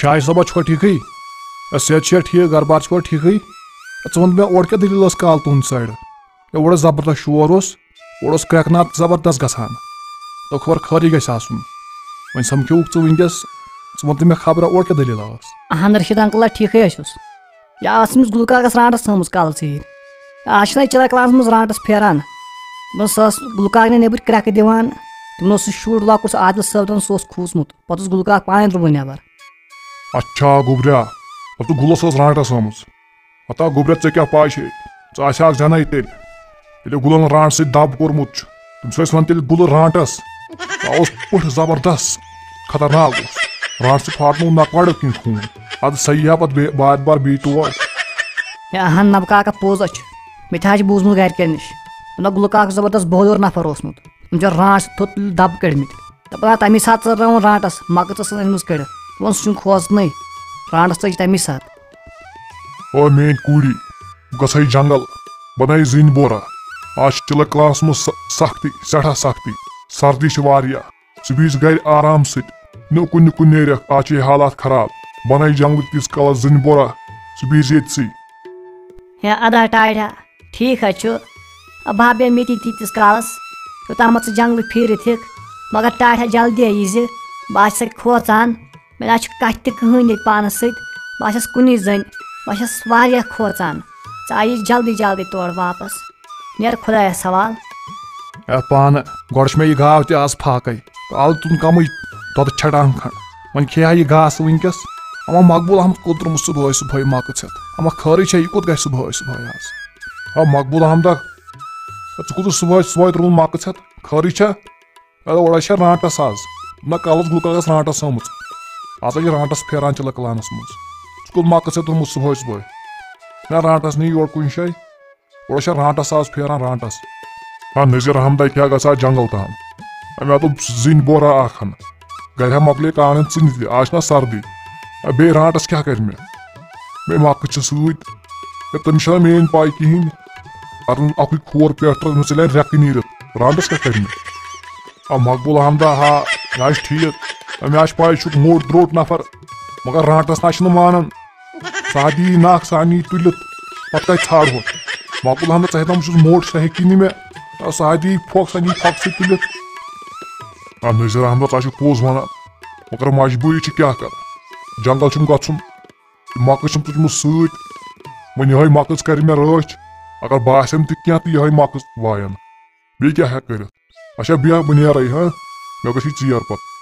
شاہ صبح چھو ٹھیکٕے صحت چھا ٹھیک گھر بار چھو ٹھیکٕے ژٕ وَن مےٚ اورٕ کیٛاہ دٔلیٖل ٲس کال تُہنٛدِ سایڈٕ اورٕ زبردست شور اوس اورٕ اوس کرٛٮ۪کہٕ زبردست گژھان تہٕ خبر خٲرٕے گژھِ آسُن وۄنۍ سمکھیوُکھ ژٕ وٕنکٮ۪س ژٕ وَن تہٕ مےٚ خبرا اورٕ کیٛاہ دٔلیٖل ٲس اہن رشیٖد انکل ٹھیٖکھٕے چھُس یہِ ٲس أمِس گُلکاکَس رانٛٹَس تھٲومٕژ کالہٕ ژیٖرۍ آز چھِنہ چِراے کلاسَس منٛز رانٛٹَس پھیران سۄ ٲس گُلکاکنہِ نیٚبٕرۍ کرٛٮ۪کہٕ دِوان تِمن اوس سُہ شُر لۄکُٹ سُہ عادِل صٲبن سُہ اوس کھوٗژمُت پَتہٕ اوس گُلکاک پانے درٛومُت نیبر اچھا گوٚبرا دَپ گُلس ٲس رانٛٹس آمٕژ ہتا گوٚبرا ژےٚ کیٛاہ پاے چھے ژٕ آسہٕ زَنٕے تیٚلہِ ییٚلہِ گُلن رانٛٹہٕ سۭتۍ دب کوٚرمُت چھُ تٔمِس ٲسۍ وۄنۍ تیٚلہِ گُلہٕ رانٛٹس سُہ اوس پُٹھ زبردست خطرناک اوس رانٛٹہٕ سۭتۍ پھاٹنوو نَکوَڈٕ کِنۍ خوٗن اَدٕ سہی ہا پتہٕ بار بار بیٚیہِ تور اہن نب کاکا پوٚز چھُ مےٚ تہِ حظ چھُ بوٗزمُت گرِکٮ۪ن نِش مطلب گُلکاک زبردست بہادُر نفر اوسمُت تٔمۍ چھِ رانٛٹھ تھوٚد دب کٔڑمٕتۍ دَپان تَمی ساتہٕ ژٔرنٲوُن رانٛٹس مۄکٕر ژٕ أنمٕژ کٔڑِتھ دوٚپُن سُہ چھُنہٕ کھوژنٕے رانٛٹس ژٔج تَمی ساتہٕ او میٲنۍ کوٗری گژھے جنگل بنٲیِو زِنۍ بورا آز چھِ چِلک کلاس منٛز سختی سٮ۪ٹھاہ سختی سردی چھِ واریاہ ژٕ بیٖزِ گرِ آرام سۭتۍ نہٕ اُکُن نِکُن نیرکھ آز چھِ حالات خراب بنٲیِو جنگلہٕ تیٖتِس کالس زِنۍ بورا ژٕ بیٖزِ ییٚتسٕے ہے ادا ٹاڑا ٹھیٖک حظ چھُ بہٕ بیٚہمہٕ ییٚتی تیٖتِس کالس یوٚتامَتھ ژٕ جنگلہٕ پھیٖرِتھ ہیٚکھ مگر ٹاڑا جلدی یی زِ بہٕ آسہِ سَکھ کھوژان مےٚ نہ حظ چھُ کَتھِ تہِ کٕہٕنۍ ییٚتہِ پانس سۭتۍ بہٕ چھَس کُنی زٔنۍ بہٕ چھَس واریاہ کھوژان ژٕ آیی جلدی جلدی تورٕ واپس نیر خۄدایس حوال اے پانہٕ گۄڈٕ چھِ مےٚ یہِ گاو تہِ آز پھاکَے کالہٕ تُن کمٕے دۄدٕ چھٹان کھنٛڈ وۄنۍ کھیٚیہِ ہا یہِ گاسہٕ وٕنکٮ۪س اما مقبوٗل احمد کوٚت درٛومُت صُبحٲے صُبحٲے مۄکہٕ ژھٮ۪تھ اما خٲرٕے چھےٚ یہِ کوٚت گژھِ صُبحٲے صُبحٲے آز مقبوٗل احمدا ژٕ کوٚتُس صُبحٲے درٛومُت مۄکہٕ ژھٮ۪تھ خٲرٕے چھا اورے چھےٚ رانٛٹس آز نہ کالس گُلکاکس رانٛٹس آمٕژ آز چھِ رانٛٹس پھیران چِلک کلانس منٛز ژٕ کوٚت مۄکہٕ ژھٮ۪تھ درٛومُت صُبحٲے صُبحٲے نہ رانٛٹس نہٕ یور کُنہِ جایہِ اورے چھےٚ رانٛٹس آز پھیران رانٛٹس نذیٖر احمدا کیٛاہ گژھِ ہا جنگل تام مےٚ دوٚپ زِنۍ بورا اکھ ہن گرِ ہا مۄکلے کانٮ۪ن ژٕنہِ تہِ آز چھِنہ سردی بیٚیہِ رانٛٹس کیٛاہ کرِ مےٚ مۄکہٕ چھِ سۭتۍ تٔمِس چھَنہ میٲنۍ پاے کِہینۍ کرُن اکُے کھور پٮ۪ٹھ مےٚ ژَلہِ ہا ریٚکہٕ نیٖرِتھ رانٛٹس کیٛاہ کرِ مےٚ مقبوٗل احمدا ہا مےٚ حظ چھُ ٹھیٖک مےٚ حظ چھِ پاے چھُکھ موٚٹ درٛوٚٹ نفر مگر رانٛٹس نہ چھُنہٕ مانان سُہ دِیی نکھ سُہ اَنی تُلِتھ پتہٕ کتہِ ژھانڈہوکھ مقبوٗل احمدا ژٕ ہیٚکان بہٕ چھُس موٚٹ سۄ ہیٚکی نہٕ مےٚ سُہ دِیی پھۄکھ سۄ نی پھۄکھ سۭتۍ تُلِتھ نذیٖر احمد ژٕ چھُکھ پوٚز ونان مگر مجبوٗری چھِ کیٛاہ کرٕ جنگل چھُم گژھُن مۄکہٕ چھُم تُجمُت سۭتۍ وۄنۍ یِہوے مۄکٕژ کرِ مےٚ رٲچھ اگر باسٮ۪م تہِ کینٛہہ تہٕ یِہوے مۄکٕژ وایَن بیٚیہِ کیٛاہ ہٮ۪کہٕ کٔرِتھ اچھا بیٚہہ بہٕ نیرے مےٚ گژھی ژیر پتہٕ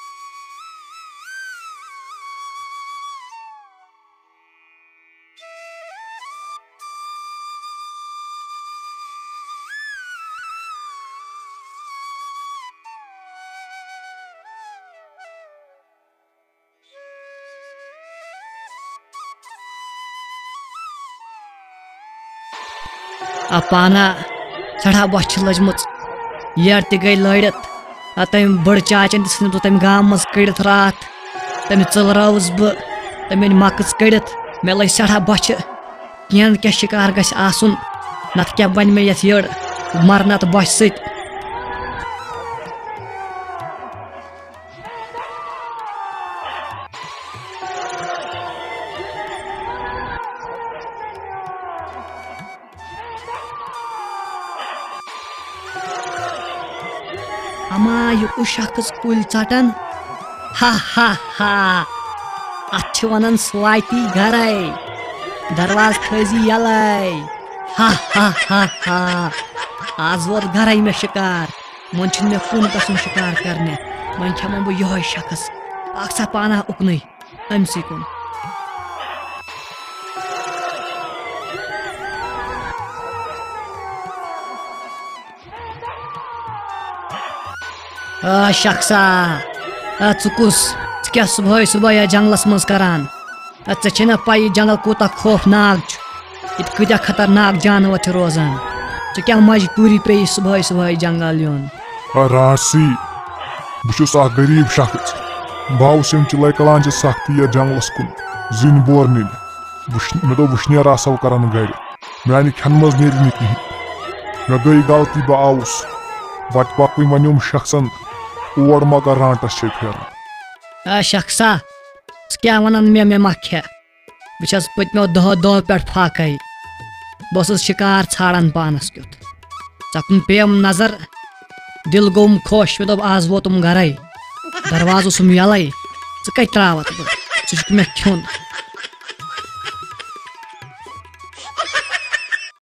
پانا سٮ۪ٹھاہ بۄچھِ چھِ لٔجمٕژ یٔڈ تہِ گٔے لٲرِتھ تٔمۍ بٔڑ چاچن تہِ ژھٕنِس بہٕ تَمہِ گامہٕ منٛز کٔڑِتھ راتھ تٔمِس ژٔلرٲوٕس بہٕ تٔمۍ أنۍ مۄکٕژ کٔڑِتھ مےٚ لٔج سٮ۪ٹھاہ بۄچھِ کینٛہہ نہٕ کینٛہہ شِکار گژھِ آسُن نتہٕ کیٛاہ بنہِ مےٚ یتھ یٔڈ مر نتہٕ بۄچھِ سۭتۍ اما یہِ کُس شخص کُلۍ ژٹان ہا ہا ہا اتھ چھِ ونان سواتی گرے درواز تھٲیزِ یلے ہا ہا ہا ہا آز ووت گرے مےٚ شِکار وۄنۍ چھُنہٕ مےٚ کُن گژھُن شِکار کرنہِ وۄنۍ کھٮ۪مہٕ بہٕ یِہوے شخص اکھ سا پانا اُکنُے أمسٕے کُن شخصا ژٕ کُس ژٕ کیٛاہ صُبحٲے صُبحٲے یتھ جنگلس منٛز کران ژےٚ چھے نہ پاے یہِ جنگل کوٗتاہ خوفناک چھُ ییٚتہِ کۭتیاہ خطرناک جانور چھِ روزان ژےٚ کیٛاہ مجبوٗری پیٚیہِ صُبحٲے صُبحٲے جنگل یُن رانٛٹسٕے بہٕ چھُس اکھ غریٖب شخص بہٕ آوُس ییٚمہِ چِلے کلان چہِ سختی یتھ جنگلس کُن زِنۍ بور نِنہِ مےٚ دوٚپ وٕشنیر آسو کران گرِ میانہِ کھٮ۪نہٕ منٛز نیرِ نہٕ کِہینۍ مےٚ گٔے غلطی بہٕ آوُس وتہِ پکوٕنۍ وۄنیوم شخصن اور مگر رانٛٹس چھے پھیران شخصا کیا ونان مے ما کھے بہٕ چھس پٔتمیو دۄہو پٮ۪ٹھ فاقے بہٕ اوسُس شِکار ژھانڈان پانس کیُتھ ژکُن پیٚیَم نظر دل گوٚوُم خۄش مےٚ دوٚپ آز ووتُم گرے دروازٕ اوسُم یلے ژٕ کتہِ ترٛاوتھ بہٕ ژٕ چھُکھ مےٚ کھیوٚن